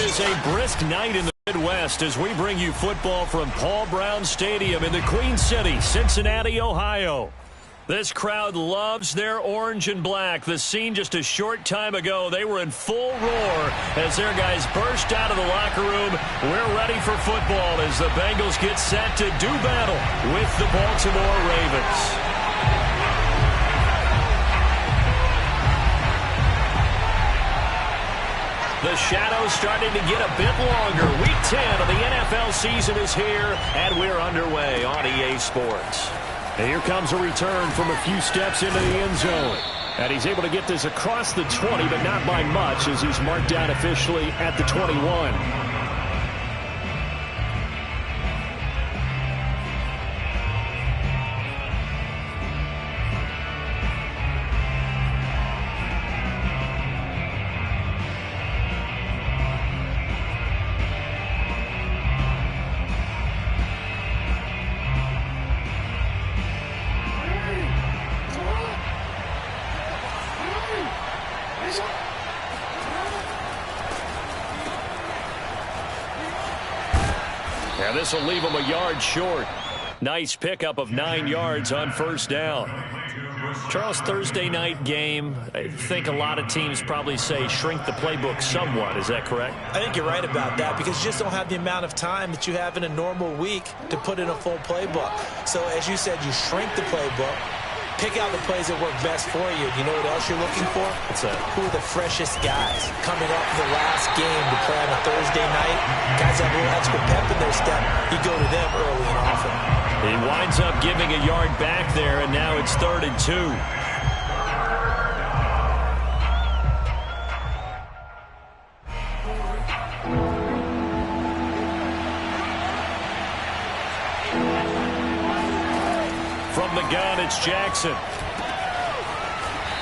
is a brisk night in the Midwest as we bring you football from Paul Brown Stadium in the Queen City, Cincinnati, Ohio. This crowd loves their orange and black. The scene just a short time ago, they were in full roar as their guys burst out of the locker room. We're ready for football as the Bengals get set to do battle with the Baltimore Ravens. The shadow's starting to get a bit longer. Week 10 of the NFL season is here, and we're underway on EA Sports. And here comes a return from a few steps into the end zone. And he's able to get this across the 20, but not by much as he's marked down officially at the 21. And this will leave him a yard short. Nice pickup of 9 yards on first down. Charles, Thursday night game, I think a lot of teams probably say shrink the playbook somewhat. Is that correct? I think you're right about that because you just don't have the amount of time that you have in a normal week to put in a full playbook. So as you said, you shrink the playbook. Pick out the plays that work best for you. You know what else you're looking for? What's that? Who are the freshest guys coming off the last game to play on a Thursday night? Guys have a little extra pep in their step. You go to them early and often. He winds up giving a yard back there, and now it's 3rd and 2. From the gun, it's Jackson.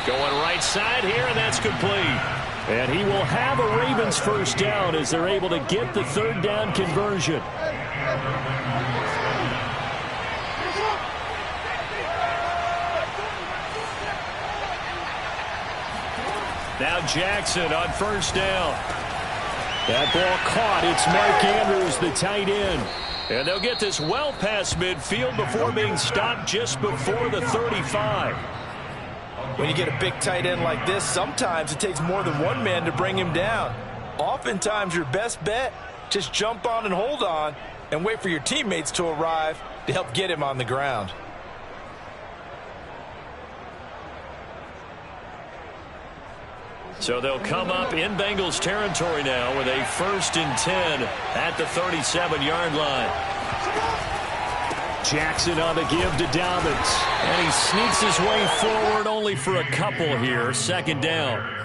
Going right side here, and that's complete. And he will have a Ravens first down as they're able to get the 3rd down conversion. Now Jackson on first down. That ball caught. It's Mark Andrews, the tight end. And they'll get this well past midfield before being stopped just before the 35. When you get a big tight end like this, sometimes it takes more than one man to bring him down. Oftentimes your best bet, just jump on and hold on and wait for your teammates to arrive to help get him on the ground. So they'll come up in Bengals territory now with a 1st and 10 at the 37-yard line. Jackson on the give to Dobbins. And he sneaks his way forward only for a couple here. 2nd down.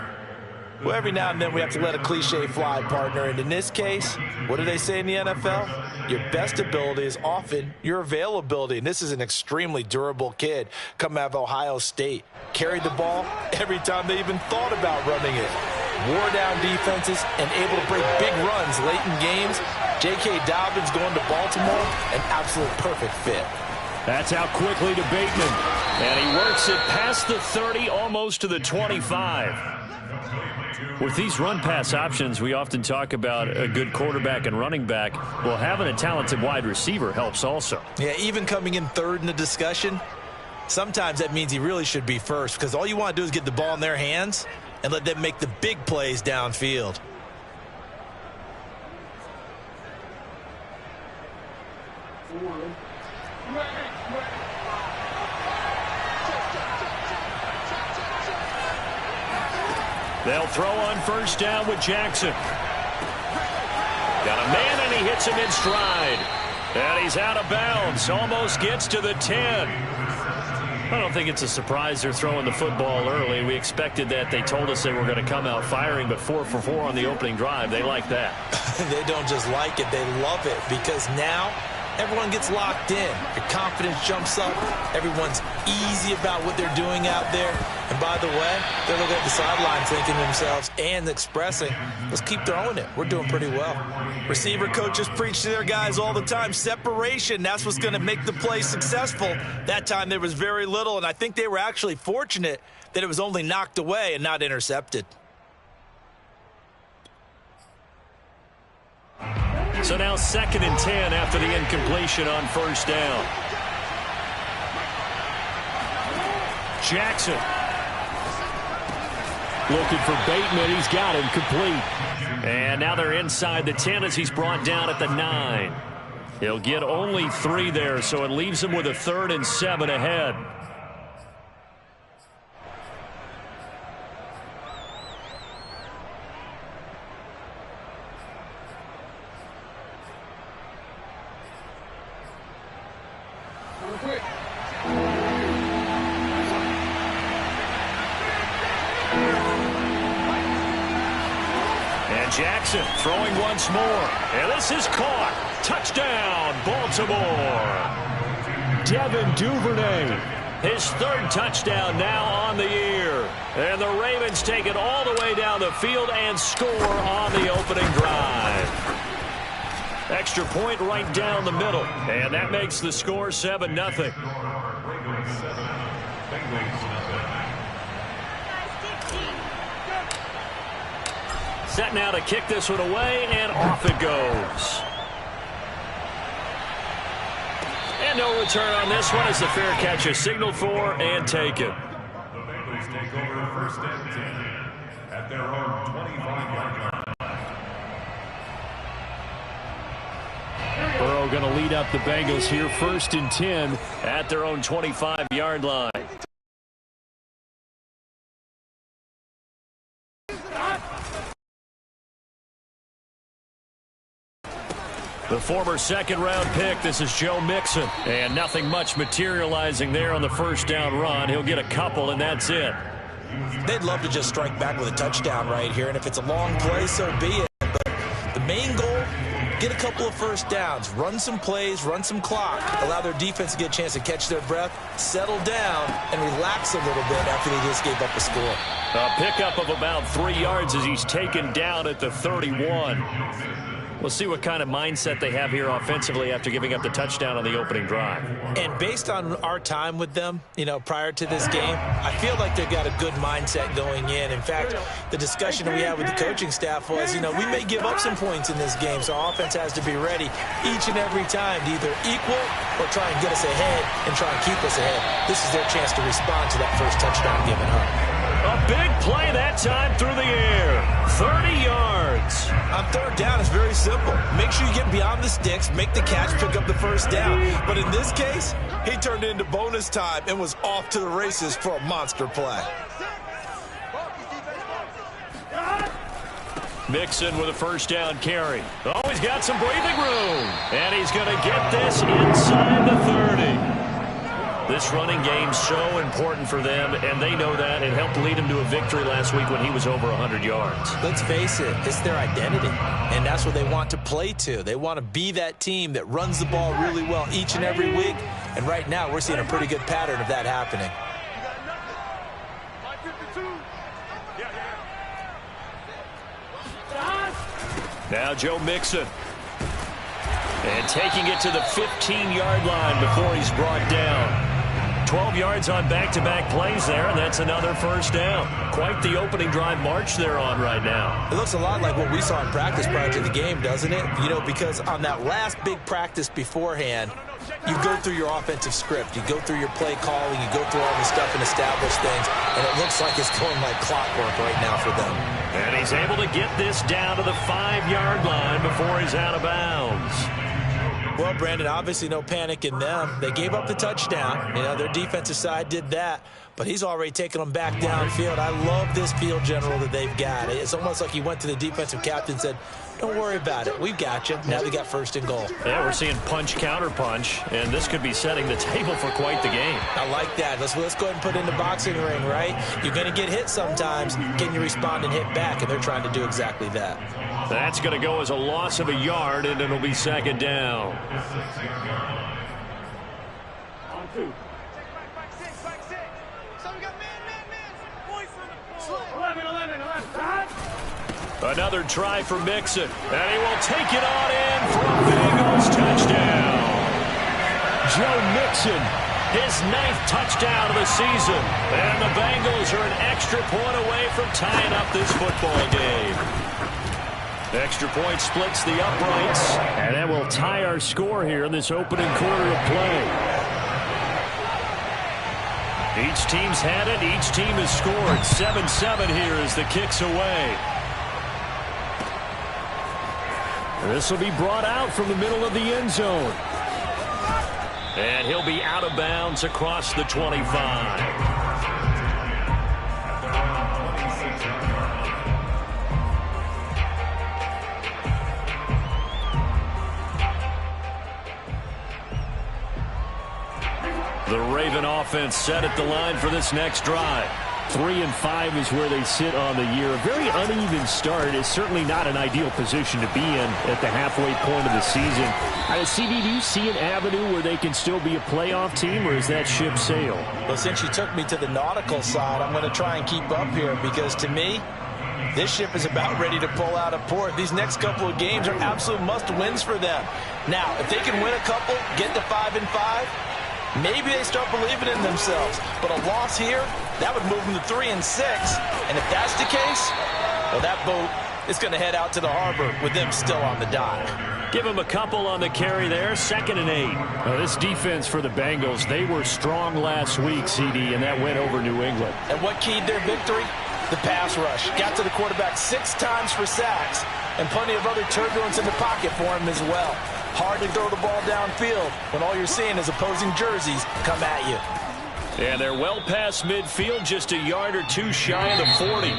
Well, every now and then we have to let a cliche fly, partner. And in this case, what do they say in the NFL? Your best ability is often your availability. And this is an extremely durable kid coming out of Ohio State. Carried the ball every time they even thought about running it. Wore down defenses and able to break big runs late in games. J.K. Dobbins going to Baltimore, an absolute perfect fit. That's out quickly to Bateman. And he works it past the 30, almost to the 25. With these run-pass options, we often talk about a good quarterback and running back. Well, having a talented wide receiver helps also. Yeah, even coming in 3rd in the discussion, sometimes that means he really should be first because all you want to do is get the ball in their hands and let them make the big plays downfield. They'll throw on first down with Jackson. Got a man, and he hits him in stride. And he's out of bounds. Almost gets to the 10. I don't think it's a surprise they're throwing the football early. We expected that. They told us they were going to come out firing, but 4 for 4 on the opening drive. They like that. They don't just like it. They love it because now everyone gets locked in. Your confidence jumps up. Everyone's easy about what they're doing out there. And by the way, they're looking at the sideline thinking to themselves and expressing, let's keep throwing it. We're doing pretty well. Receiver coaches preach to their guys all the time. Separation, that's what's going to make the play successful. That time there was very little, and I think they were actually fortunate that it was only knocked away and not intercepted. So now 2nd and 10 after the incompletion on first down. Jackson. Looking for Bateman. He's got him complete. And now they're inside the 10 as he's brought down at the 9. He'll get only 3 there, so it leaves him with a 3rd and 7 ahead. Jackson throwing once more. And this is caught. Touchdown, Baltimore. Devin Duvernay. His 3rd touchdown now on the year. And the Ravens take it all the way down the field and score on the opening drive. Extra point right down the middle. And that makes the score 7-0. Set now to kick this one away, and off it goes. And no return on this one as the fair catch is signaled for and taken. The Bengals take over 1st and 10 at their own 25-yard line. Burrow going to lead up the Bengals here 1st and 10 at their own 25-yard line. The former 2nd-round pick, this is Joe Mixon. And nothing much materializing there on the first down run. He'll get a couple, and that's it. They'd love to just strike back with a touchdown right here, and if it's a long play, so be it. But the main goal, get a couple of first downs, run some plays, run some clock, allow their defense to get a chance to catch their breath, settle down, and relax a little bit after they just gave up a score. A pickup of about 3 yards as he's taken down at the 31. We'll see what kind of mindset they have here offensively after giving up the touchdown on the opening drive. And based on our time with them, prior to this game, I feel like they've got a good mindset going in. In fact, the discussion we had with the coaching staff was, we may give up some points in this game, so our offense has to be ready each and every time to either equal or try and get us ahead and try and keep us ahead. This is their chance to respond to that first touchdown given up. A big play that time through the air. 30 yards. On 3rd down, it's very simple. Make sure you get beyond the sticks, make the catch, pick up the first down. But in this case, he turned it into bonus time and was off to the races for a monster play. Mixon with a first down carry. Oh, he's got some breathing room. And he's going to get this inside the 30. This running game's so important for them, and they know that. It helped lead him to a victory last week when he was over 100 yards. Let's face it, it's their identity, and that's what they want to play to. They want to be that team that runs the ball really well each and every week, and right now we're seeing a pretty good pattern of that happening. Now Joe Mixon. And taking it to the 15-yard line before he's brought down. 12 yards on back-to-back plays there, and that's another first down. Quite the opening drive march they're on right now. It looks a lot like what we saw in practice prior to the game, doesn't it? Because on that last big practice beforehand, you go through your offensive script. You go through your play calling. You go through all the stuff and establish things, and it looks like it's going like clockwork right now for them. And he's able to get this down to the 5-yard line before he's out of bounds. Well, Brandon, obviously no panic in them. They gave up the touchdown. Their defensive side did that, but he's already taken them back downfield. I love this field general that they've got. It's almost like he went to the defensive captain and said, don't worry about it. We've got you. Now they got 1st and goal. Yeah, we're seeing punch, counter punch, and this could be setting the table for quite the game. I like that. Let's go ahead and put it in the boxing ring, right? You're going to get hit sometimes. Can you respond and hit back? And they're trying to do exactly that. That's going to go as a loss of a yard, and it'll be 2nd down. Another try for Mixon, and he will take it on in for a Bengals touchdown. Joe Mixon, his 9th touchdown of the season, and the Bengals are an extra point away from tying up this football game. Extra point splits the uprights, and that will tie our score here in this opening quarter of play. Each team's had it. Each team has scored. 7-7 here as the kick's away. This will be brought out from the middle of the end zone. And he'll be out of bounds across the 25. The Raven offense set at the line for this next drive. 3-5 is where they sit on the year. A very uneven start is certainly not an ideal position to be in at the halfway point of the season. CD, do you see an avenue where they can still be a playoff team, or is that ship sailed? Well, since you took me to the nautical side, I'm going to try and keep up here because to me, this ship is about ready to pull out of port. These next couple of games are absolute must-wins for them. Now, if they can win a couple, get to 5-5, maybe they start believing in themselves. But a loss here, that would move them to 3-6. And if that's the case, well, that boat is going to head out to the harbor with them still on the dock. Give them a couple on the carry there. 2nd and 8. Now, this defense for the Bengals, they were strong last week, CD, and that went over New England. And what keyed their victory? The pass rush. Got to the quarterback 6 times for sacks, and plenty of other turbulence in the pocket for him as well. Hard to throw the ball downfield when all you're seeing is opposing jerseys come at you. And they're well past midfield, just a yard or two shy of the 40.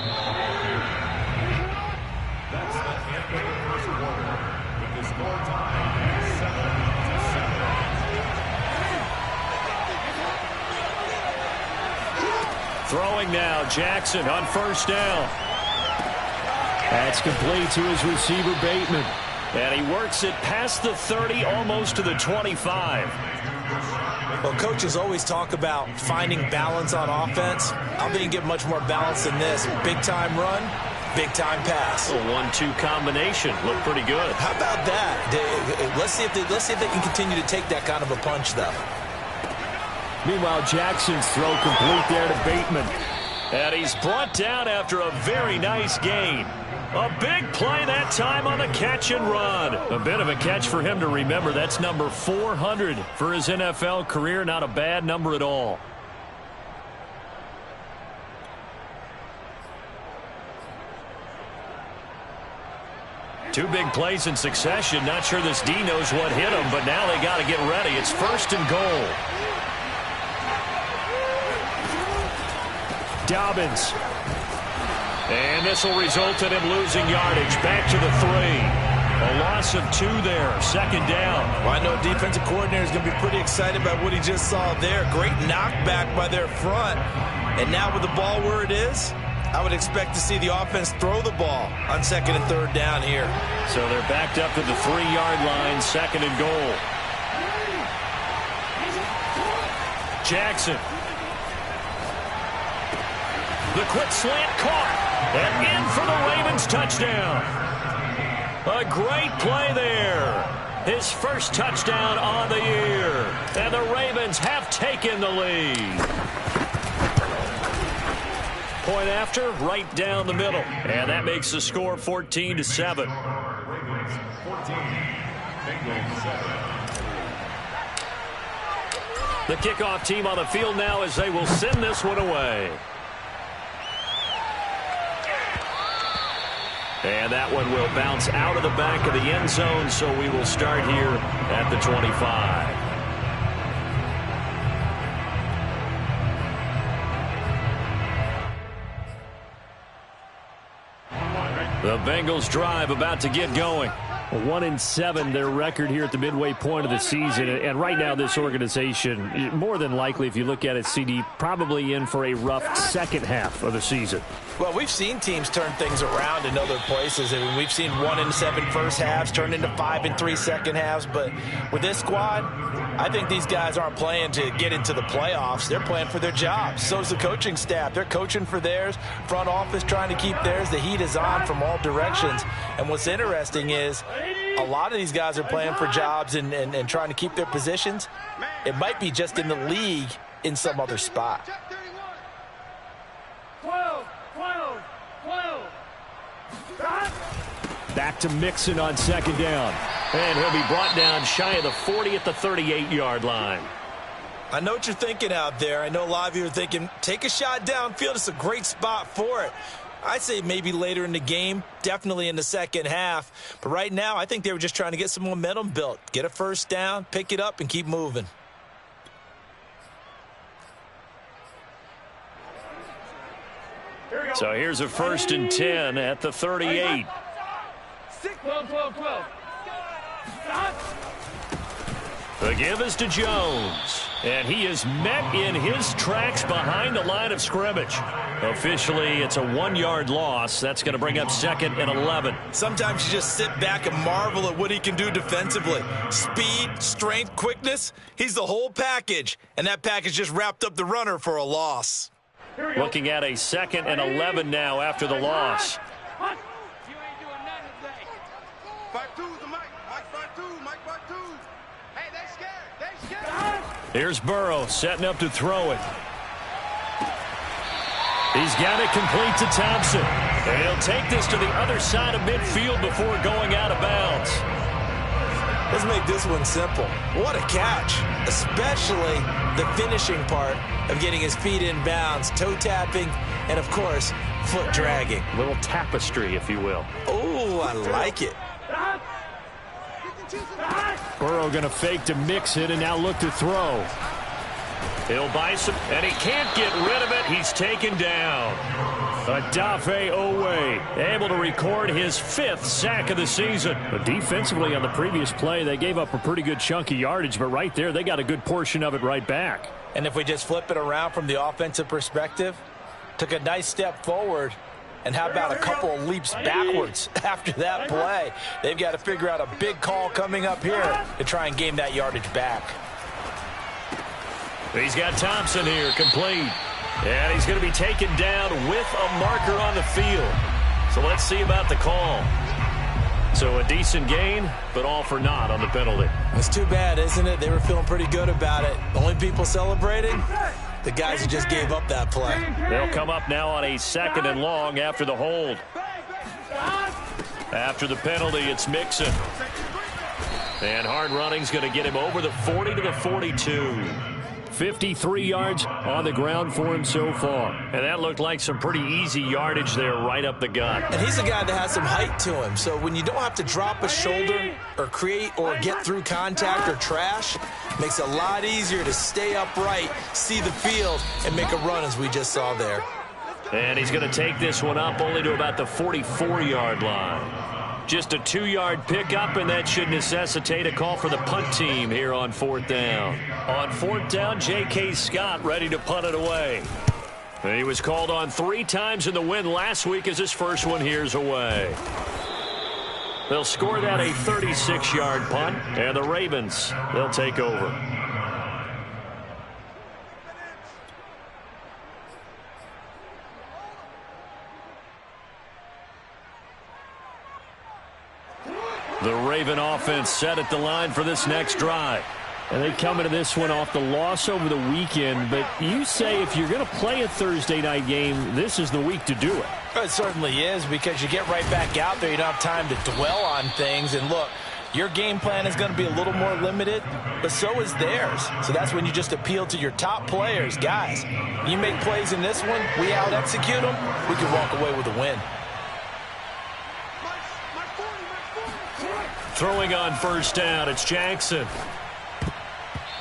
That's the end of the first quarter with the score time 7-7. Throwing now, Jackson on 1st down. That's complete to his receiver, Bateman. And he works it past the 30, almost to the 25. Well, coaches always talk about finding balance on offense. I don't think you get much more balance than this. Big-time run, big-time pass. A 1-2 combination. Looked pretty good. How about that? Let's see if they can continue to take that kind of a punch, though. Meanwhile, Jackson's throw complete there to Bateman. And he's brought down after a very nice gain. A big play that time on the catch and run. A bit of a catch for him to remember. That's number 400 for his NFL career. Not a bad number at all. Two big plays in succession. Not sure this D knows what hit him, but now they got to get ready. It's 1st and goal. Dobbins. And this will result in him losing yardage. Back to the 3. A loss of 2 there. 2nd down. Well, I know defensive coordinator is going to be pretty excited about what he just saw there. Great knockback by their front. And now with the ball where it is, I would expect to see the offense throw the ball on 2nd and 3rd down here. So they're backed up to the 3-yard line. 2nd and goal. Jackson. The quick slant caught. And in for the Ravens touchdown. A great play there. His first touchdown on the year. And the Ravens have taken the lead. Point after, right down the middle. And that makes the score 14-7. Ravens 14, Bengals 7. The kickoff team on the field now as they will send this one away. And that one will bounce out of the back of the end zone, so we will start here at the 25. The Bengals drive about to get going. 1-7 their record here at the midway point of the season, and right now this organization, more than likely if you look at it, CD, probably in for a rough second half of the season. Well, we've seen teams turn things around in other places. I mean, we've seen 1-7 first halves turn into 5-3 second halves, but with this squad, I think these guys aren't playing to get into the playoffs. They're playing for their jobs. So is the coaching staff. They're coaching for theirs. Front office trying to keep theirs. The heat is on from all directions. And what's interesting is a lot of these guys are playing for jobs and trying to keep their positions. It might be just in the league in some other spot. 12. Back to Mixon on second down. And he'll be brought down shy of the 40 at the 38-yard line. I know what you're thinking out there. I know a lot of you are thinking, take a shot downfield. It's a great spot for it. I'd say maybe later in the game, definitely in the second half. But right now, I think they were just trying to get some momentum built. Get a first down, pick it up, and keep moving. So here's a 1st and 10 at the 38. 12. The give is to Jones. And he is met in his tracks behind the line of scrimmage. Officially, it's a 1-yard loss. That's going to bring up 2nd and 11. Sometimes you just sit back and marvel at what he can do defensively. Speed, strength, quickness. He's the whole package. And that package just wrapped up the runner for a loss. Looking at a 2nd and 11 now after the loss. Here's Burrow setting up to throw it. He's got it complete to Thompson. And he'll take this to the other side of midfield before going out of bounds. Let's make this one simple. What a catch, especially the finishing part of getting his feet in bounds, toe tapping, and of course, foot dragging. A little tapestry, if you will. Oh, I like it. Burrow going to fake to mix it and now look to throw. He'll buy some, and he can't get rid of it. He's taken down. Odafe Owe able to record his 5th sack of the season. But defensively on the previous play, they gave up a pretty good chunk of yardage, but right there, they got a good portion of it right back. And if we just flip it around from the offensive perspective, took a nice step forward, and how about a couple of leaps backwards after that play? They've got to figure out a big call coming up here to try and gain that yardage back. He's got Thompson here, complete. And he's going to be taken down with a marker on the field. So let's see about the call. So a decent gain, but all for naught on the penalty. It's too bad, isn't it? They were feeling pretty good about it. The only people celebrating, the guys who just gave up that play. They'll come up now on a 2nd and long after the hold. After the penalty, it's Mixon. And hard running's going to get him over the 40 to the 42. 53 yards on the ground for him so far. And that looked like some pretty easy yardage there right up the gut. And he's a guy that has some height to him. So when you don't have to drop a shoulder or create or get through contact or trash, makes it a lot easier to stay upright, see the field, and make a run as we just saw there. And he's going to take this one up only to about the 44-yard line. Just a 2-yard pickup, and that should necessitate a call for the punt team here on 4th down. On 4th down, J.K. Scott ready to punt it away. And he was called on 3 times in the win last week as his first one here's away. They'll score that a 36-yard punt, and the Ravens, they'll take over. The Raven offense set at the line for this next drive. And they come into this one off the loss over the weekend. But you say if you're going to play a Thursday night game, this is the week to do it. It certainly is, because you get right back out there. You don't have time to dwell on things. And look, your game plan is going to be a little more limited, but so is theirs. So that's when you just appeal to your top players. Guys, you make plays in this one, we out-execute them, we can walk away with a win. Throwing on 1st down, it's Jackson.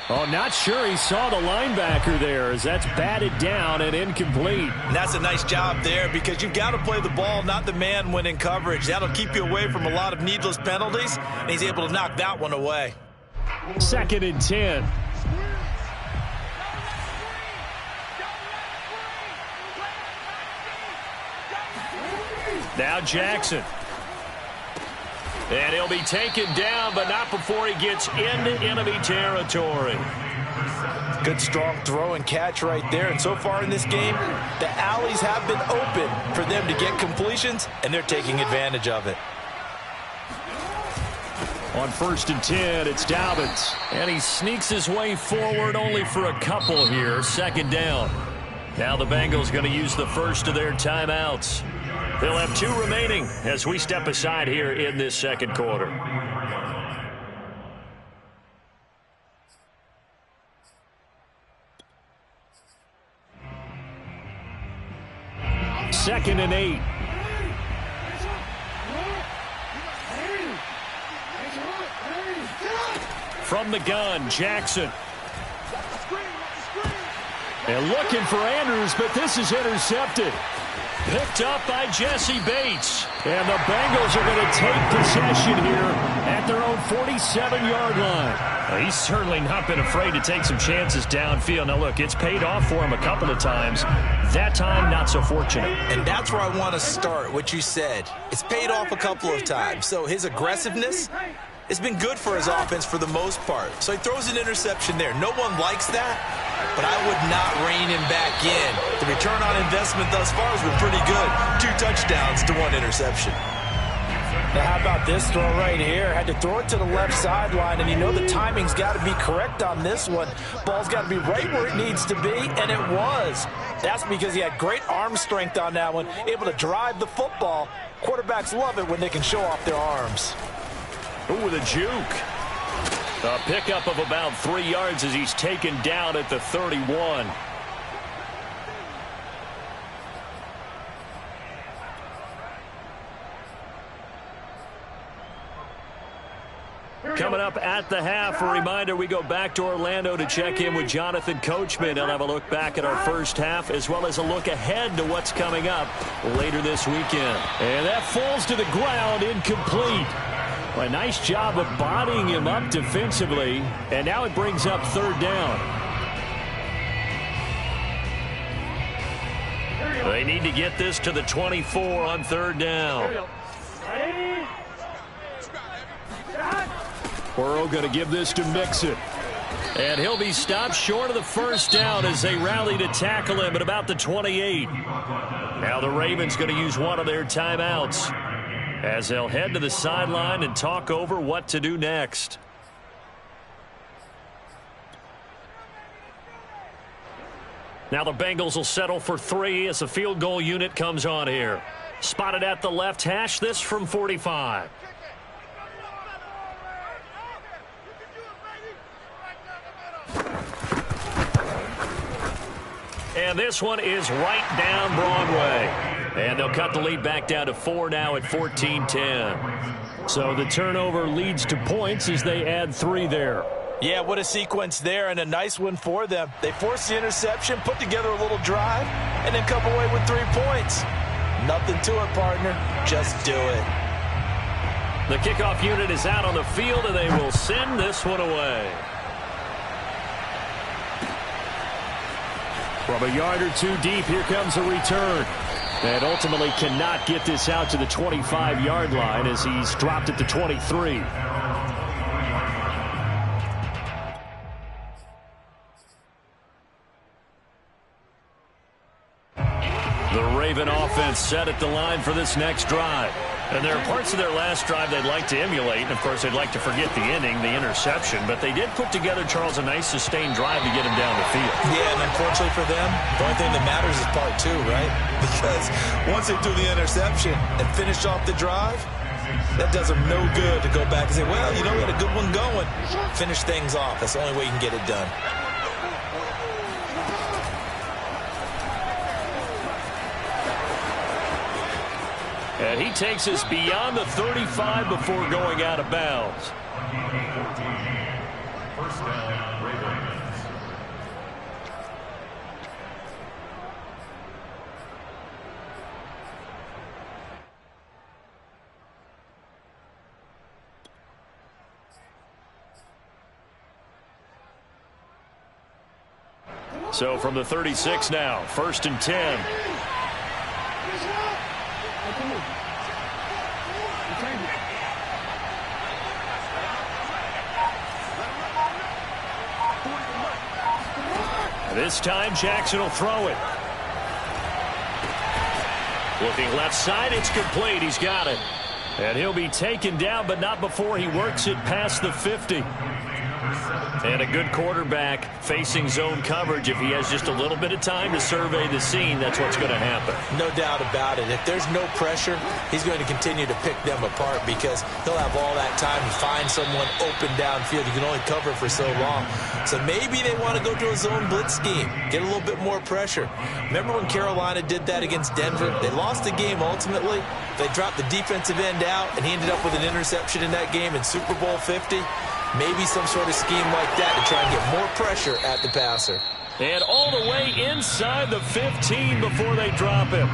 Oh, not sure he saw the linebacker there as that's batted down and incomplete. And that's a nice job there, because you've got to play the ball, not the man when in coverage. That'll keep you away from a lot of needless penalties, and he's able to knock that one away. 2nd and 10. Now Jackson. And he'll be taken down, but not before he gets into enemy territory. Good strong throw and catch right there. And so far in this game, the alleys have been open for them to get completions, and they're taking advantage of it. On 1st and 10, it's Dobbins. And he sneaks his way forward only for a couple here. 2nd down. Now the Bengals going to use the first of their timeouts. They'll have 2 remaining as we step aside here in this second quarter. Second and 8. From the gun, Jackson. And looking for Andrews, but this is intercepted. Picked up by Jesse Bates. And the Bengals are going to take possession here at their own 47-yard line. Well, he's certainly not been afraid to take some chances downfield. Now, look, it's paid off for him a couple of times. That time, not so fortunate. And that's where I want to start, what you said. It's paid off a couple of times. So his aggressiveness, it's been good for his offense for the most part. So he throws an interception there. No one likes that, but I would not rein him back in. The return on investment thus far has been pretty good. 2 touchdowns to 1 interception. Now, how about this throw right here? Had to throw it to the left sideline, and you know the timing's got to be correct on this one. Ball's got to be right where it needs to be, and it was. That's because he had great arm strength on that one, able to drive the football. Quarterbacks love it when they can show off their arms. Ooh, with a juke. A pickup of about 3 yards as he's taken down at the 31. Coming up at the half, a reminder, we go back to Orlando to check in with Jonathan Coachman and have a look back at our first half as well as a look ahead to what's coming up later this weekend. And that falls to the ground, incomplete. A nice job of bodying him up defensively, and now it brings up 3rd down. They need to get this to the 24 on 3rd down. Burrow going to give this to Mixon. And he'll be stopped short of the 1st down as they rally to tackle him at about the 28. Now the Ravens going to use one of their timeouts as they'll head to the sideline and talk over what to do next. Now the Bengals will settle for 3 as the field goal unit comes on here. Spotted at the left hash, this from 45. And this one is right down Broadway. And they'll cut the lead back down to 4 now at 14-10. So the turnover leads to points as they add 3 there. Yeah, what a sequence there, and a nice one for them. They forced the interception, put together a little drive, and then come away with 3 points. Nothing to it, partner. Just do it. The kickoff unit is out on the field, and they will send this one away. From a yard or 2 deep, here comes a return. And ultimately cannot get this out to the 25-yard line as he's dropped at the 23. The Raven offense set at the line for this next drive. And there are parts of their last drive they'd like to emulate. And, of course, they'd like to forget the ending, the interception. But they did put together, Charles, a nice sustained drive to get him down the field. Yeah, and unfortunately for them, the only thing that matters is part 2, right? Because once they threw the interception and finished off the drive, that does them no good to go back and say, well, you know, we had a good one going. Finish things off. That's the only way you can get it done. And he takes us beyond the 35 before going out of bounds. 1st down, Ravens. So from the 36 now, 1st and 10. This time Jackson will throw it. Looking left side, it's complete. He's got it. And he'll be taken down, but not before he works it past the 50. And a good quarterback facing zone coverage. If he has just a little bit of time to survey the scene, that's what's going to happen. No doubt about it. If there's no pressure, he's going to continue to pick them apart because he'll have all that time to find someone open downfield. You can only cover for so long. So maybe they want to go to a zone blitz scheme, get a little bit more pressure. Remember when Carolina did that against Denver? They lost the game ultimately. They dropped the defensive end out, and he ended up with an interception in that game in Super Bowl 50. Maybe some sort of scheme like that to try and get more pressure at the passer. And all the way inside the 15 before they drop him.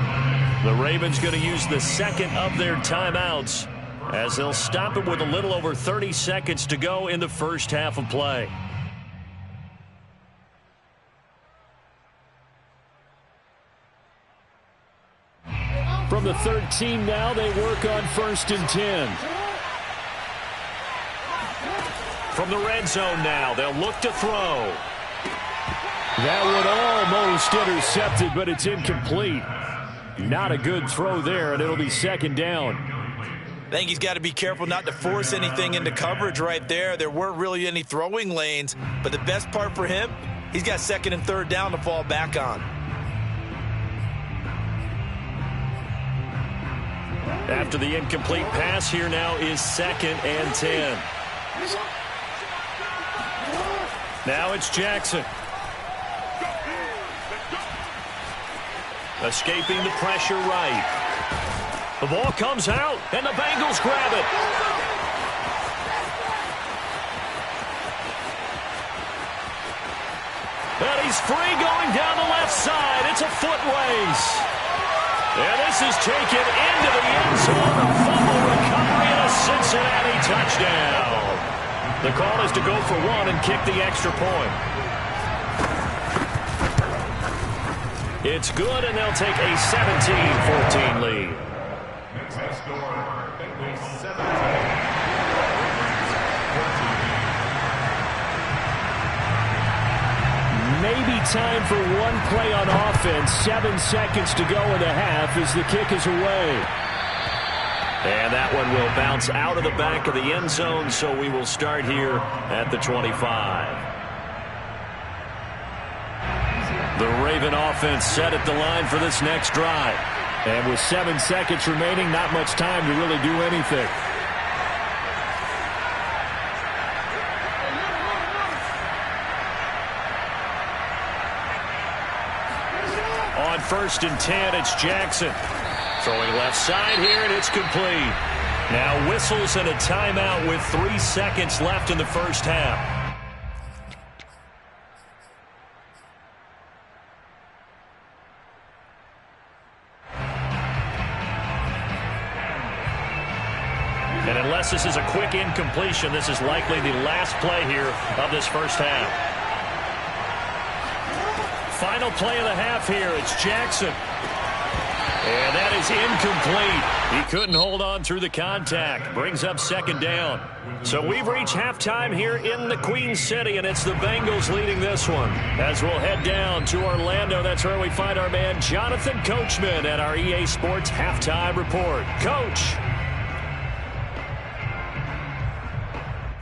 The Ravens going to use the second of their timeouts as they'll stop it with a little over 30 seconds to go in the first half of play. From the 13 now, they work on 1st and 10. From the red zone now, they'll look to throw. That one almost intercepted, but it's incomplete. Not a good throw there, and it'll be 2nd down. I think he's got to be careful not to force anything into coverage right there. There weren't really any throwing lanes, but the best part for him, he's got 2nd and 3rd down to fall back on. After the incomplete pass, here now is 2nd and 10. Now it's Jackson. Escaping the pressure right. The ball comes out, and the Bengals grab it. And he's free going down the left side. It's a foot race. And this is taken into the end zone. A fumble recovery and a Cincinnati touchdown. The call is to go for one and kick the extra point. It's good, and they'll take a 17-14 lead. Next to score, Bengals 17. Maybe time for one play on offense. 7 seconds to go in the half as the kick is away. And that one will bounce out of the back of the end zone, so we will start here at the 25. The Raven offense set at the line for this next drive. And with 7 seconds remaining, not much time to really do anything. On 1st and 10, it's Jackson. Throwing left side here, and it's complete. Now whistles and a timeout with 3 seconds left in the first half. And unless this is a quick incompletion, this is likely the last play here of this first half. Final play of the half here. It's Jackson. And that is incomplete. He couldn't hold on through the contact. Brings up 2nd down. So we've reached halftime here in the Queen City, and it's the Bengals leading this one. As we'll head down to Orlando, that's where we find our man Jonathan Coachman at our EA Sports Halftime Report. Coach.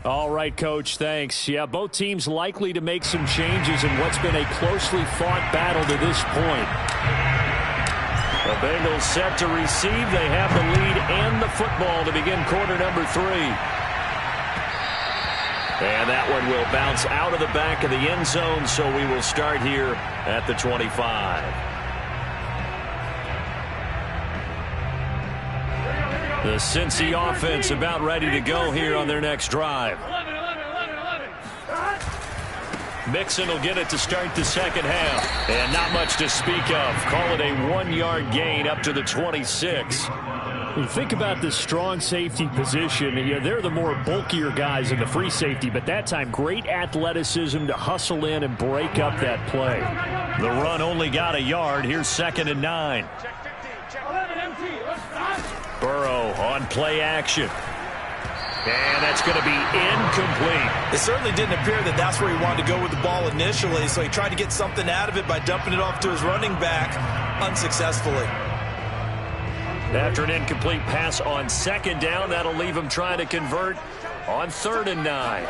All right, Coach, thanks. Yeah, both teams likely to make some changes in what's been a closely fought battle to this point. The Bengals set to receive. They have the lead and the football to begin quarter number 3. And that one will bounce out of the back of the end zone, so we will start here at the 25. The Cincy offense about ready to go here on their next drive. Mixon will get it to start the second half. And not much to speak of. Call it a 1-yard gain up to the 26. You think about the strong safety position. They're the more bulkier guys in the free safety, but that time great athleticism to hustle in and break up that play. The run only got a yard. Here's 2nd and 9. Burrow on play action. And that's going to be incomplete. It certainly didn't appear that that's where he wanted to go with the ball initially, so he tried to get something out of it by dumping it off to his running back unsuccessfully. After an incomplete pass on 2nd down, that'll leave him trying to convert on 3rd and 9.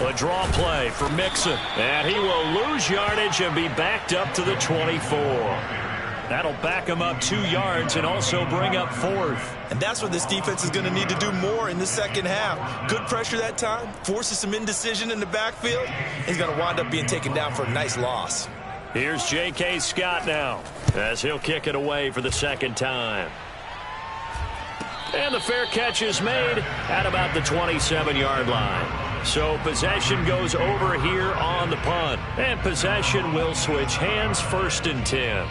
A draw play for Mixon. And he will lose yardage and be backed up to the 24. That'll back him up 2 yards and also bring up 4th. And that's what this defense is going to need to do more in the second half. Good pressure that time, forces some indecision in the backfield. He's going to wind up being taken down for a nice loss. Here's J.K. Scott now as he'll kick it away for the second time. And the fair catch is made at about the 27-yard line. So possession goes over here on the punt. And possession will switch hands, 1st and 10.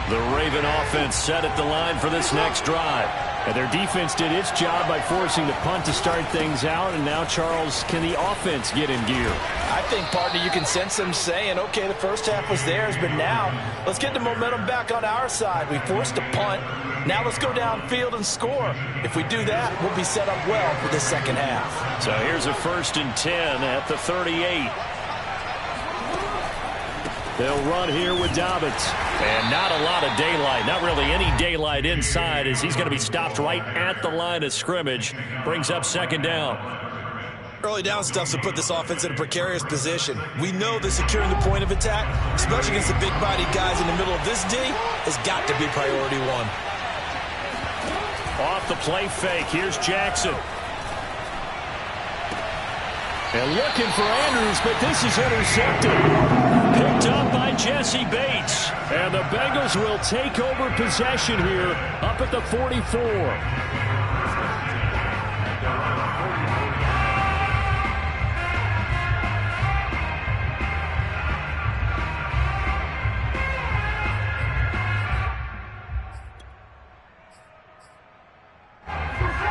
The Raven offense set at the line for this next drive. And their defense did its job by forcing the punt to start things out. And now, Charles, can the offense get in gear? I think, partner, you can sense them saying, okay, the first half was theirs, but now let's get the momentum back on our side. We forced a punt. Now let's go downfield and score. If we do that, we'll be set up well for the second half. So here's a 1st and 10 at the 38. They'll run here with Dobbins. And not a lot of daylight. Not really any daylight inside as he's going to be stopped right at the line of scrimmage. Brings up 2nd down. Early down stuff to put this offense in a precarious position. We know that securing the point of attack, especially against the big-bodied guys in the middle of this D, has got to be priority 1. Off the play fake. Here's Jackson. And looking for Andrews, but this is intercepted. Picked up by Jesse Bates. And the Bengals will take over possession here up at the 44.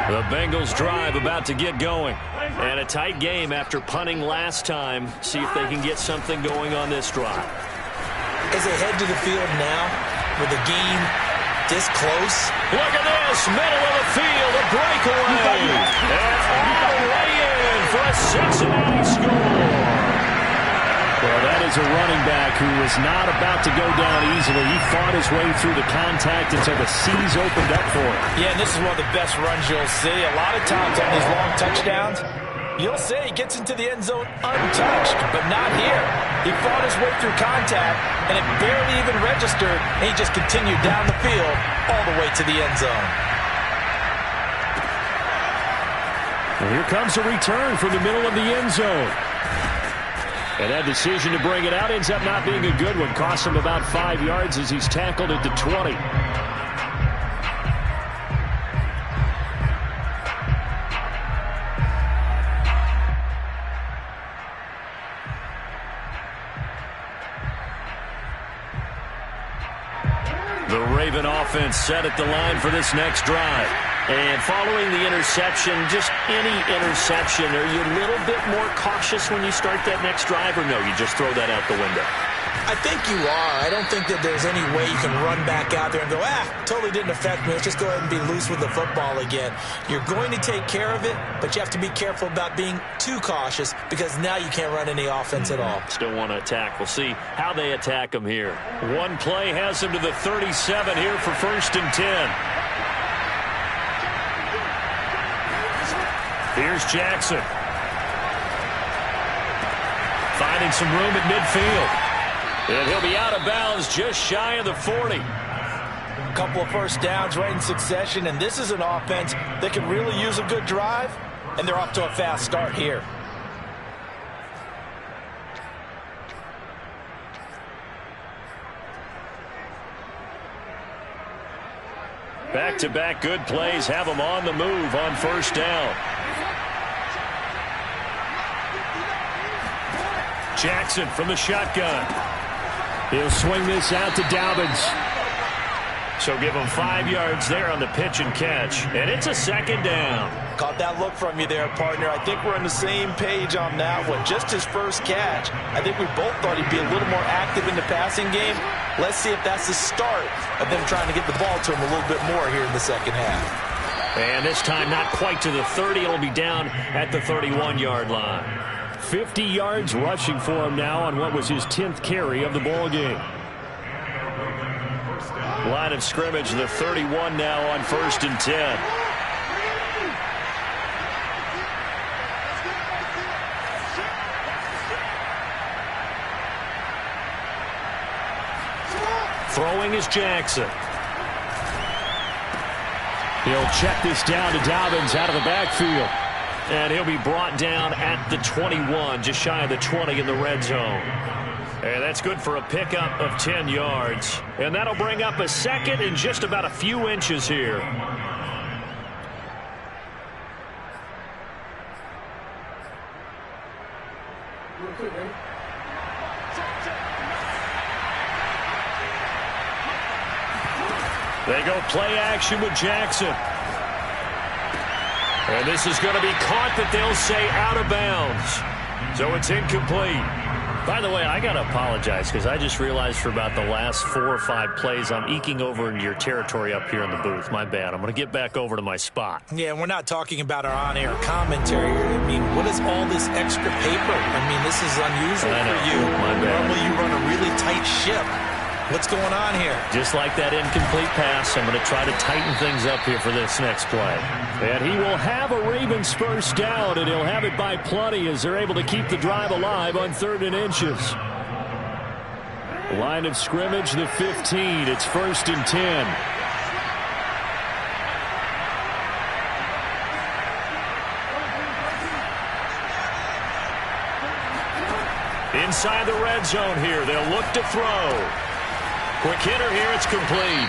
The Bengals drive about to get going. And a tight game after punting last time. See if they can get something going on this drive. As they head to the field now, with the game this close. Look at this, middle of the field, a breakaway. And all the way in for a Cincinnati score. Well, that is a running back who was not about to go down easily. He fought his way through the contact until the seas opened up for him. Yeah, and this is one of the best runs you'll see. A lot of times on these long touchdowns, you'll say he gets into the end zone untouched, but not here. He fought his way through contact, and it barely even registered, and he just continued down the field all the way to the end zone. And here comes a return from the middle of the end zone. And that decision to bring it out ends up not being a good one. Costs him about 5 yards as he's tackled at the 20. The Raven offense set at the line for this next drive. And following the interception, just any interception, are you a little bit more cautious when you start that next drive, or no, you just throw that out the window? I think you are. I don't think that there's any way you can run back out there and go, totally didn't affect me. Let's just go ahead and be loose with the football again. You're going to take care of it, but you have to be careful about being too cautious because now you can't run any offense at all. Still want to attack. We'll see how they attack them here. One play has them to the 37 here for 1st and 10. Here's Jackson. Finding some room at midfield. And he'll be out of bounds just shy of the 40. A couple of first downs right in succession, and this is an offense that can really use a good drive, and they're off to a fast start here. Back-to-back good plays have them on the move on 1st down. Jackson from the shotgun. He'll swing this out to Dobbins. So give him 5 yards there on the pitch and catch. And it's a 2nd down. Caught that look from you there, partner. I think we're on the same page on that one. Just his first catch. I think we both thought he'd be a little more active in the passing game. Let's see if that's the start of them trying to get the ball to him a little bit more here in the second half. And this time not quite to the 30. It'll be down at the 31-yard line. 50 yards rushing for him now on what was his 10th carry of the ball game. Line of scrimmage, the 31 now on 1st and 10. Throwing is Jackson. He'll check this down to Dobbins out of the backfield. And he'll be brought down at the 21, just shy of the 20 in the red zone. And that's good for a pickup of 10 yards. And that'll bring up a second and just about a few inches here. They go play action with Jackson. And this is going to be caught, but they'll say out of bounds. So it's incomplete. By the way, I got to apologize because I just realized for about the last 4 or 5 plays, I'm eking over into your territory up here in the booth. My bad. I'm going to get back over to my spot. Yeah, we're not talking about our on-air commentary. I mean, what is all this extra paper? I mean, this is unusual for you. My bad. Normally you run a really tight ship. What's going on here? Just like that incomplete pass, I'm going to try to tighten things up here for this next play. And he will have a Ravens first down, and he'll have it by plenty as they're able to keep the drive alive on 3rd and inches. Line of scrimmage, the 15. It's 1st and 10. Inside the red zone here. They'll look to throw. Quick hitter here. It's complete.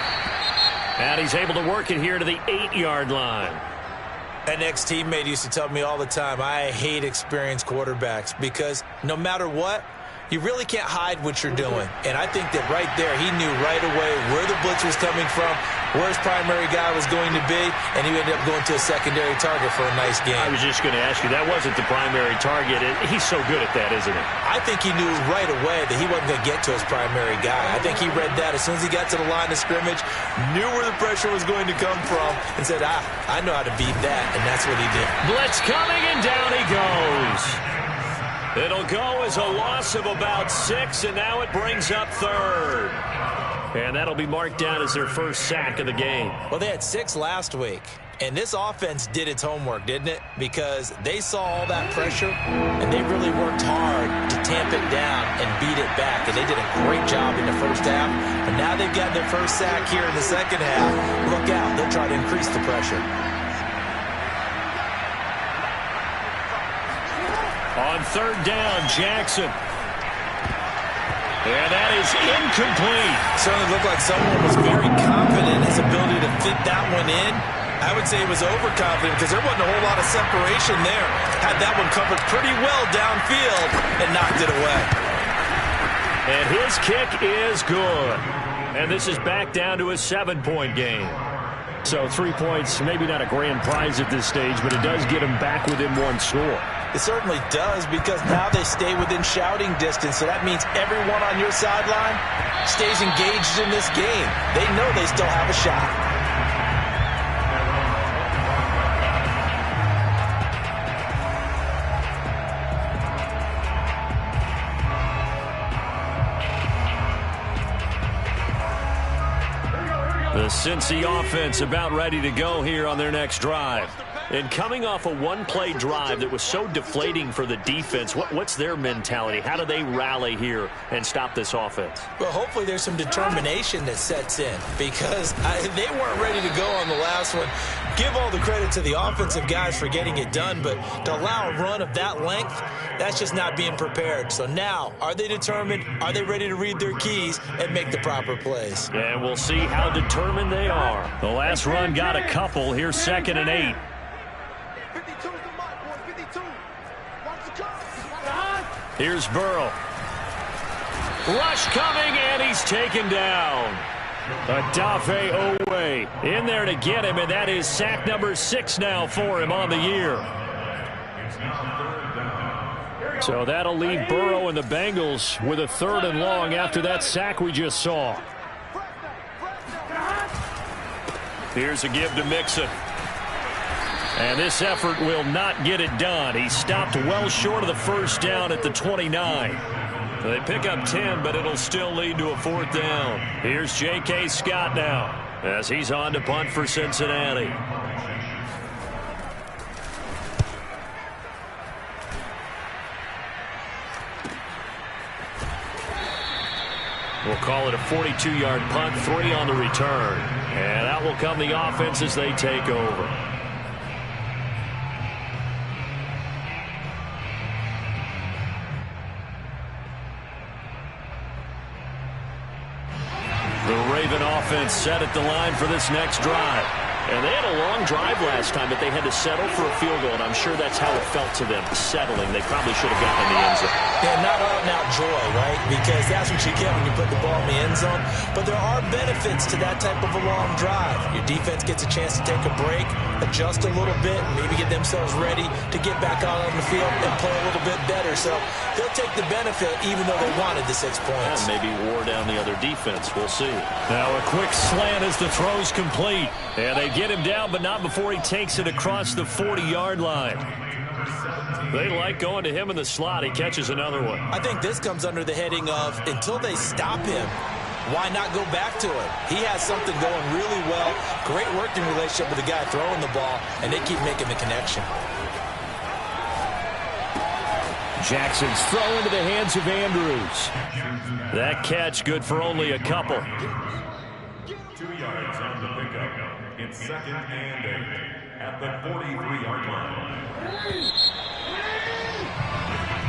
And he's able to work it here to the 8-yard line. An ex-teammate used to tell me all the time, I hate experienced quarterbacks because no matter what, you really can't hide what you're doing. And I think that right there, he knew right away where the blitz was coming from, where his primary guy was going to be, and he ended up going to a secondary target for a nice game. I was just going to ask you, that wasn't the primary target. He's so good at that, isn't he? I think he knew right away that he wasn't going to get to his primary guy. I think he read that as soon as he got to the line of scrimmage, knew where the pressure was going to come from, and said, I know how to beat that, and that's what he did. Blitz coming, and down he goes. It'll go as a loss of about 6, and now it brings up 3rd. And that'll be marked down as their first sack of the game. Well, they had 6 last week, and this offense did its homework, didn't it? Because they saw all that pressure, and they really worked hard to tamp it down and beat it back, and they did a great job in the first half. And now they've got their first sack here in the second half. Look out, they'll try to increase the pressure. On 3rd down, Jackson. And that is incomplete. Certainly looked like someone was very confident in his ability to fit that one in. I would say he was overconfident because there wasn't a whole lot of separation there. Had that one covered pretty well downfield and knocked it away. And his kick is good. And this is back down to a 7-point game. So 3 points, maybe not a grand prize at this stage, but it does get him back within 1 score. It certainly does because now they stay within shouting distance. So that means everyone on your sideline stays engaged in this game. They know they still have a shot. The Cincy offense about ready to go here on their next drive. And coming off a one-play drive that was so deflating for the defense, what's their mentality? How do they rally here and stop this offense? Well, hopefully there's some determination that sets in because they weren't ready to go on the last one. Give all the credit to the offensive guys for getting it done, but to allow a run of that length, that's just not being prepared. So now, are they determined? Are they ready to read their keys and make the proper plays? And we'll see how determined they are. The last run got a couple. Here's 2nd and 8. Here's Burrow. Rush coming, and he's taken down. Adafe Owe in there to get him, and that is sack number 6 now for him on the year. So that'll leave Burrow and the Bengals with a 3rd and long after that sack we just saw. Here's a give to Mixon. And this effort will not get it done. He stopped well short of the first down at the 29. They pick up 10, but it'll still lead to a 4th down. Here's J.K. Scott now as he's on to punt for Cincinnati. We'll call it a 42-yard punt, 3 on the return. And out will come the offense as they take over. The Raven offense set at the line for this next drive. And they had a long drive last time, but they had to settle for a field goal, and I'm sure that's how it felt to them, settling. They probably should have gotten in the end zone. Yeah, not out-and-out joy, right? Because that's what you get when you put the ball in the end zone. But there are benefits to that type of a long drive. Your defense gets a chance to take a break, adjust a little bit, and maybe get themselves ready to get back out on the field and play a little bit better. So they'll take the benefit even though they wanted the 6 points. And maybe wore down the other defense. We'll see. Now a quick slant as the throw's complete. And they get him down, but not before he takes it across the 40-yard line. They like going to him in the slot. He catches another one. I think this comes under the heading of until they stop him, why not go back to him? He has something going really well. Great working relationship with the guy throwing the ball, and they keep making the connection. Jackson's throw into the hands of Andrews. That catch good for only a couple. 2 yards on the pickup. It's 2nd and 8 at the 43-yard line.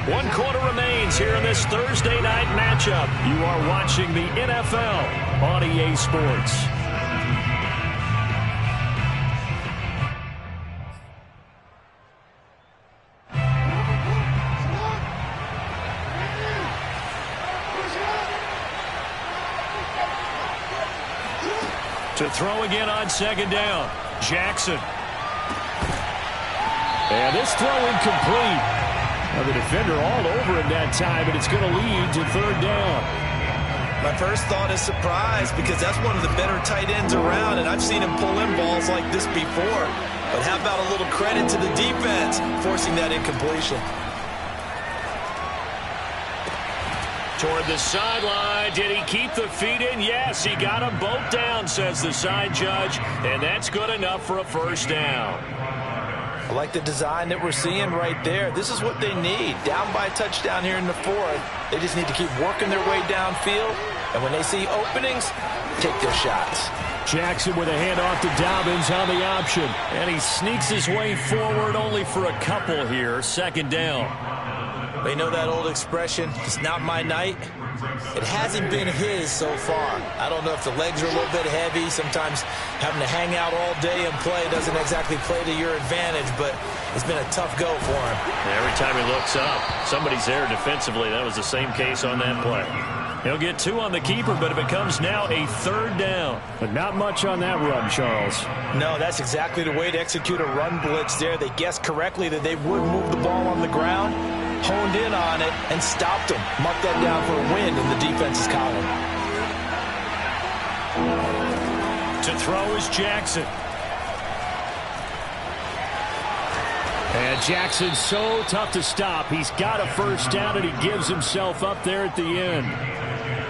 1 quarter remains here in this Thursday night matchup. You are watching the NFL on EA Sports. To throw again on 2nd down. Jackson. And this throw incomplete. Now the defender all over him that time, but it's going to lead to 3rd down. My first thought is surprise because that's one of the better tight ends around, and I've seen him pull in balls like this before. But how about a little credit to the defense forcing that incompletion? Toward the sideline. Did he keep the feet in? Yes, he got them both down, says the side judge. And that's good enough for a 1st down. I like the design that we're seeing right there. This is what they need. Down by a touchdown here in the 4th. They just need to keep working their way downfield. And when they see openings, take their shots. Jackson with a handoff to Dobbins on the option. And he sneaks his way forward only for a couple here. 2nd down. They know that old expression, it's not my night. It hasn't been his so far. I don't know if the legs are a little bit heavy. Sometimes having to hang out all day and play doesn't exactly play to your advantage, but it's been a tough go for him. Every time he looks up, somebody's there defensively. That was the same case on that play. He'll get 2 on the keeper, but it becomes now a 3rd down. But not much on that run, Charles. No, that's exactly the way to execute a run blitz there. They guessed correctly that they would move the ball on the ground, honed in on it, and stopped him. Marked that down for a win in the defense's column. To throw is Jackson. And Jackson's so tough to stop. He's got a 1st down, and he gives himself up there at the end.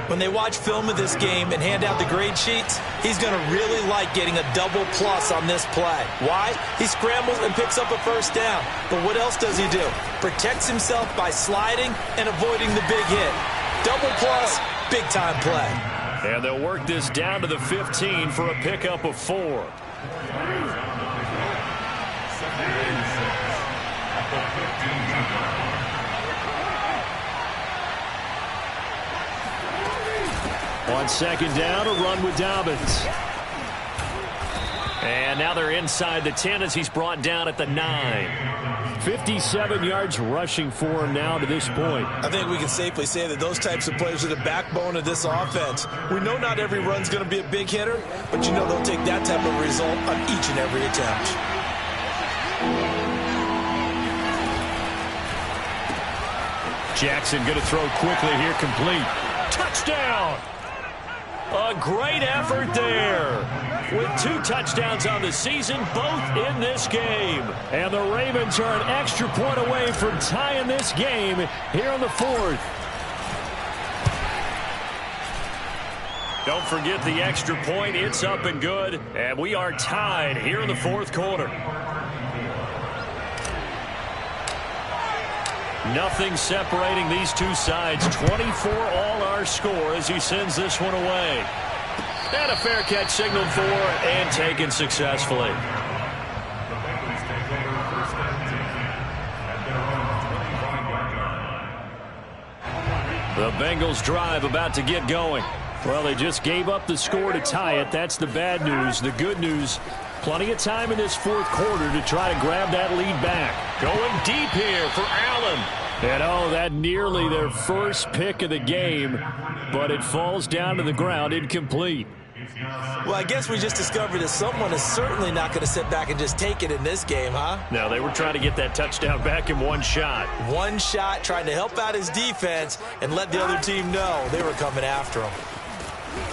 When they watch film of this game and hand out the grade sheets, he's going to really like getting a double plus on this play. Why? He scrambles and picks up a 1st down. But what else does he do? Protects himself by sliding and avoiding the big hit. Double plus, big-time play. And they'll work this down to the 15 for a pickup of 4. On 2nd down, a run with Dobbins. And now they're inside the 10 as he's brought down at the 9. 57 yards rushing for him now to this point. I think we can safely say that those types of players are the backbone of this offense. We know not every run's going to be a big hitter, but you know they'll take that type of result on each and every attempt. Jackson going to throw quickly here, complete. Touchdown! A great effort there. With 2 touchdowns on the season, both in this game. And the Ravens are an extra point away from tying this game here in the 4th. Don't forget the extra point. It's up and good. And we are tied here in the 4th quarter. Nothing separating these two sides. 24 all our score as he sends this one away. And a fair catch signaled for and taken successfully. The Bengals take over first and 10 at their own 25-yard line. The Bengals drive about to get going. Well, they just gave up the score to tie it. That's the bad news. The good news, plenty of time in this fourth quarter to try to grab that lead back. Going deep here for Allen. And oh, that nearly their first pick of the game, but it falls down to the ground incomplete. Well, I guess we just discovered that someone is certainly not going to sit back and just take it in this game, huh? No, they were trying to get that touchdown back in one shot. One shot, trying to help out his defense and let the other team know they were coming after him.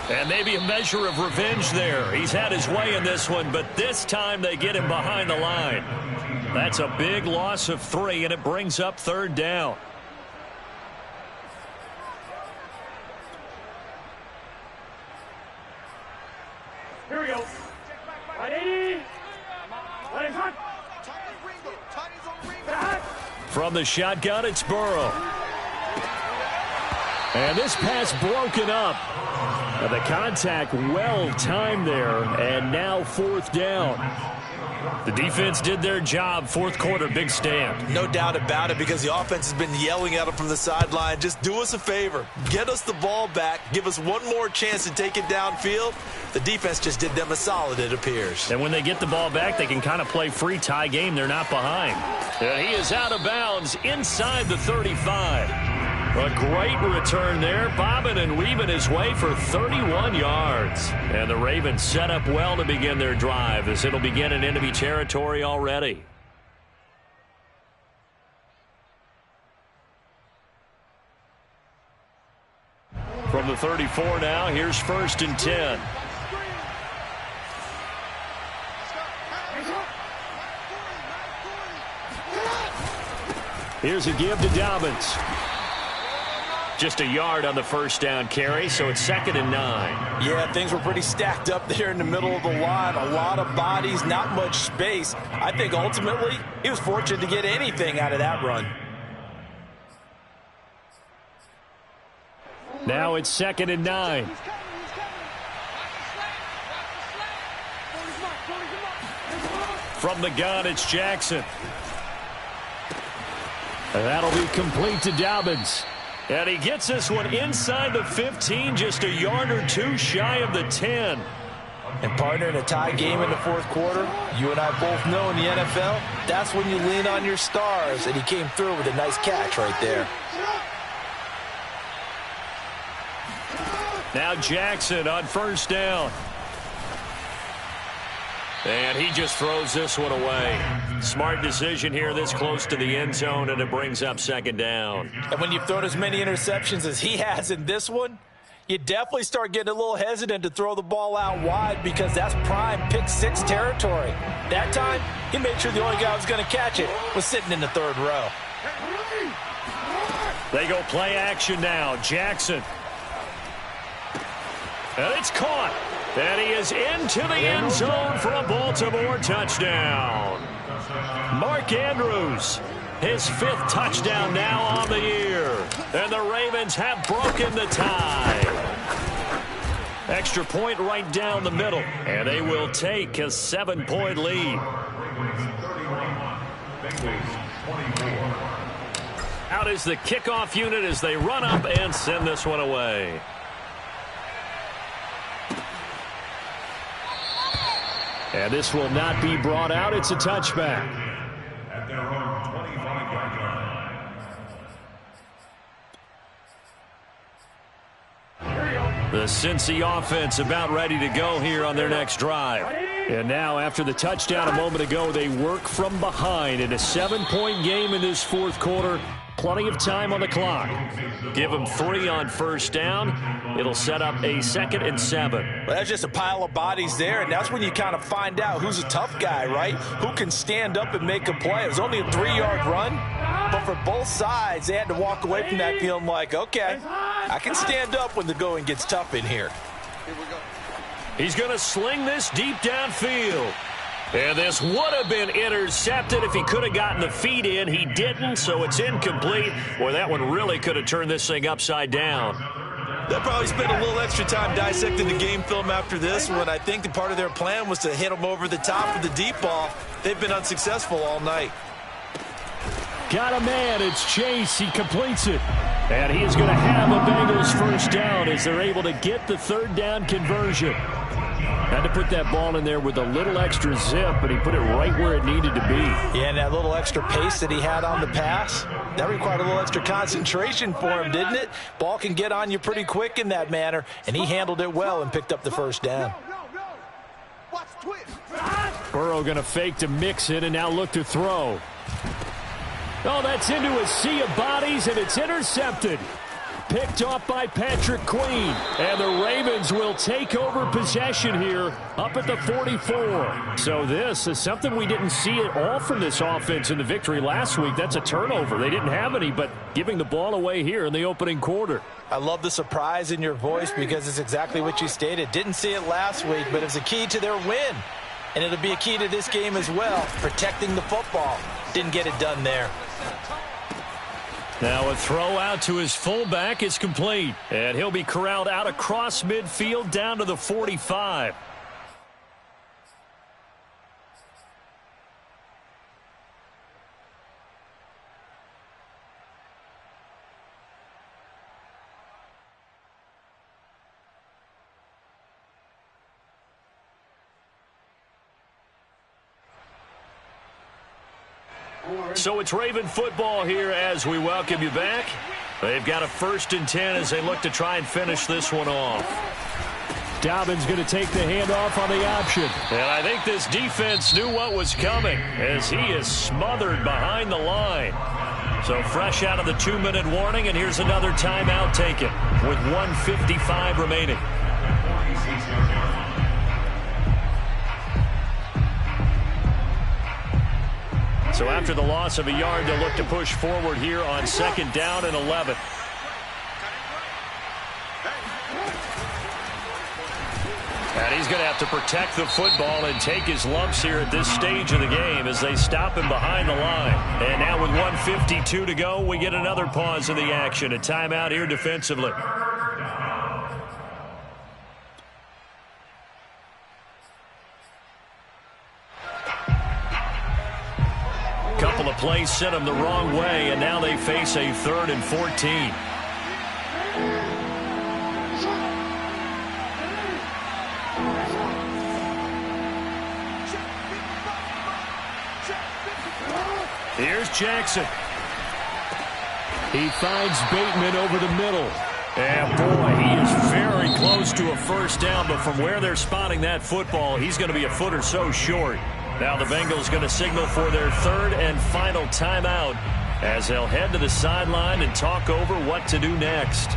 And maybe a measure of revenge there. He's had his way in this one, but this time they get him behind the line. That's a big loss of 3, and it brings up third down. Here we go. 180. Let it cut. From the shotgun, it's Burrow. And this pass broken up. The contact well timed there, and now fourth down. The defense did their job. Fourth quarter, big stand. No doubt about it, because the offense has been yelling at them from the sideline. Just do us a favor. Get us the ball back. Give us one more chance to take it downfield. The defense just did them a solid, it appears. And when they get the ball back, they can kind of play free tie game. They're not behind. And he is out of bounds inside the 35. A great return there, bobbing and weaving his way for 31 yards. And the Ravens set up well to begin their drive, as it'll begin in enemy territory already. From the 34 now, here's first and 10. Here's a give to Dobbins. Just a yard on the first down carry, so it's 2nd and 9. Yeah, things were pretty stacked up there in the middle of the line. A lot of bodies, not much space. I think ultimately he was fortunate to get anything out of that run. Now it's 2nd and 9. From the gun, it's Jackson. And that'll be complete to Dobbins. And he gets this one inside the 15, just a yard or two shy of the 10. And partner, in a tie game in the fourth quarter, you and I both know in the NFL, that's when you lean on your stars. And he came through with a nice catch right there. Now Jackson on first down. And he just throws this one away. Smart decision here this close to the end zone, and it brings up 2nd down. And when you've thrown as many interceptions as he has in this one, you definitely start getting a little hesitant to throw the ball out wide, because that's prime pick 6 territory. That time, he made sure the only guy who was going to catch it was sitting in the 3rd row. They go play action now. Jackson. And it's caught. And he is into the end zone for a Baltimore touchdown. Mark Andrews, his 5th touchdown now on the year. And the Ravens have broken the tie. Extra point right down the middle. And they will take a 7-point lead. Out is the kickoff unit as they run up and send this one away. And this will not be brought out. It's a touchback. At their own 25-yard line. The Cincy offense about ready to go here on their next drive. And now, after the touchdown a moment ago, they work from behind in a 7-point game in this fourth quarter. Plenty of time on the clock. Give them 3 on first down. It'll set up a 2nd and 7. Well, that's just a pile of bodies there, and that's when you kind of find out who's a tough guy, right? Who can stand up and make a play. It was only a 3-yard run, but for both sides, they had to walk away from that feeling like, okay, I can stand up when the going gets tough in here. He's going to sling this deep downfield. And this would have been intercepted if he could have gotten the feet in. He didn't, so it's incomplete. Boy, that one really could have turned this thing upside down. They'll probably spend a little extra time dissecting the game film after this one. I think part of their plan was to hit him over the top of the deep ball. They've been unsuccessful all night. Got a man. It's Chase. He completes it. And he is going to have a Bengals first down as they're able to get the third down conversion. Had to put that ball in there with a little extra zip, but he put it right where it needed to be. Yeah, and that little extra pace that he had on the pass, that required a little extra concentration for him, didn't it? Ball can get on you pretty quick in that manner, and he handled it well and picked up the first down. Burrow going to fake to mix it and now look to throw. Oh, that's into a sea of bodies, and it's intercepted. Picked off by Patrick Queen. And the Ravens will take over possession here up at the 44. So this is something we didn't see at all from this offense in the victory last week. That's a turnover. They didn't have any, but giving the ball away here in the opening quarter. I love the surprise in your voice because it's exactly what you stated. Didn't see it last week, but it's a key to their win. And it'll be a key to this game as well, protecting the football. Didn't get it done there. Now a throw out to his fullback is complete. And he'll be corralled out across midfield down to the 45. So it's Raven football here as we welcome you back. They've got a 1st and 10 as they look to try and finish this one off. Dobbins going to take the handoff on the option. And I think this defense knew what was coming as he is smothered behind the line. So fresh out of the 2-minute warning, and here's another timeout taken with 1:55 remaining. So after the loss of a yard, they'll look to push forward here on 2nd down and 11. And he's going to have to protect the football and take his lumps here at this stage of the game as they stop him behind the line. And now with 1:52 to go, we get another pause in the action. A timeout here defensively. Couple of plays sent them the wrong way, and now they face a 3rd and 14. Here's Jackson. He finds Bateman over the middle. And boy, he is very close to a first down, but from where they're spotting that football, he's going to be a foot or so short. Now the Bengals going to signal for their 3rd and final timeout as they'll head to the sideline and talk over what to do next.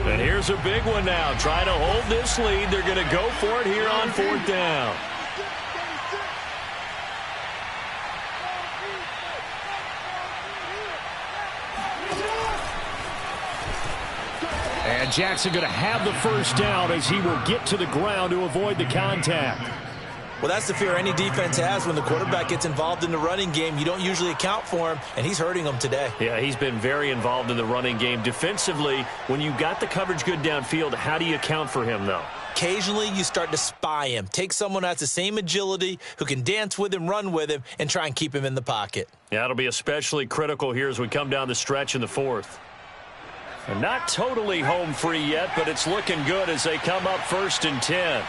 And here's a big one now. Trying to hold this lead. They're going to go for it here on 4th down. And Jackson going to have the first down as he will get to the ground to avoid the contact. Well, that's the fear any defense has when the quarterback gets involved in the running game. You don't usually account for him, and he's hurting them today. Yeah, he's been very involved in the running game. Defensively, when you got the coverage good downfield, how do you account for him, though? Occasionally, you start to spy him. Take someone who has the same agility, who can dance with him, run with him, and try and keep him in the pocket. Yeah, it'll be especially critical here as we come down the stretch in the 4th. And not totally home free yet, but it's looking good as they come up 1st and 10.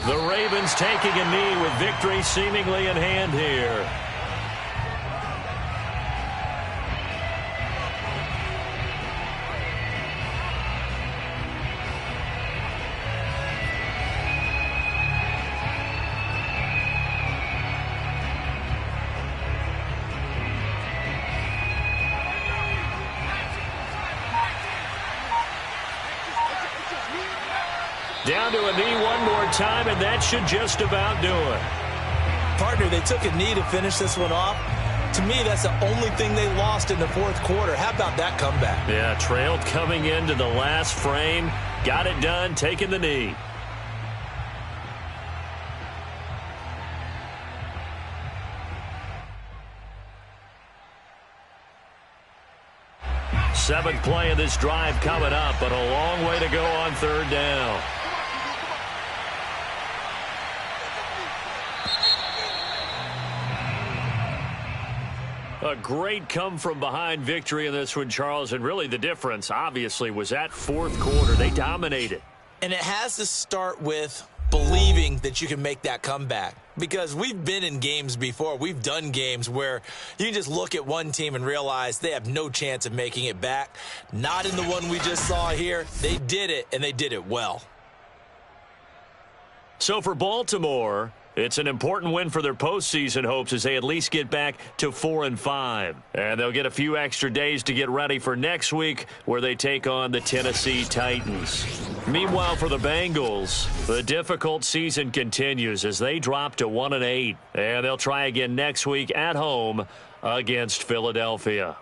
The Ravens taking a knee with victory seemingly in hand here. Down to a knee one more time, and that should just about do it. Partner, they took a knee to finish this one off. To me, that's the only thing they lost in the fourth quarter. How about that comeback? Yeah, trailed coming into the last frame. Got it done, taking the knee. Seventh play of this drive coming up, but a long way to go on third down. A great come-from-behind victory in this one, Charles, and really the difference, obviously, was that fourth quarter. They dominated. And it has to start with believing that you can make that comeback. Because we've been in games before. We've done games where you can just look at one team and realize they have no chance of making it back. Not in the one we just saw here. They did it, and they did it well. So for Baltimore, it's an important win for their postseason hopes as they at least get back to 4-5. And they'll get a few extra days to get ready for next week where they take on the Tennessee Titans. Meanwhile, for the Bengals, the difficult season continues as they drop to 1-8. And they'll try again next week at home against Philadelphia.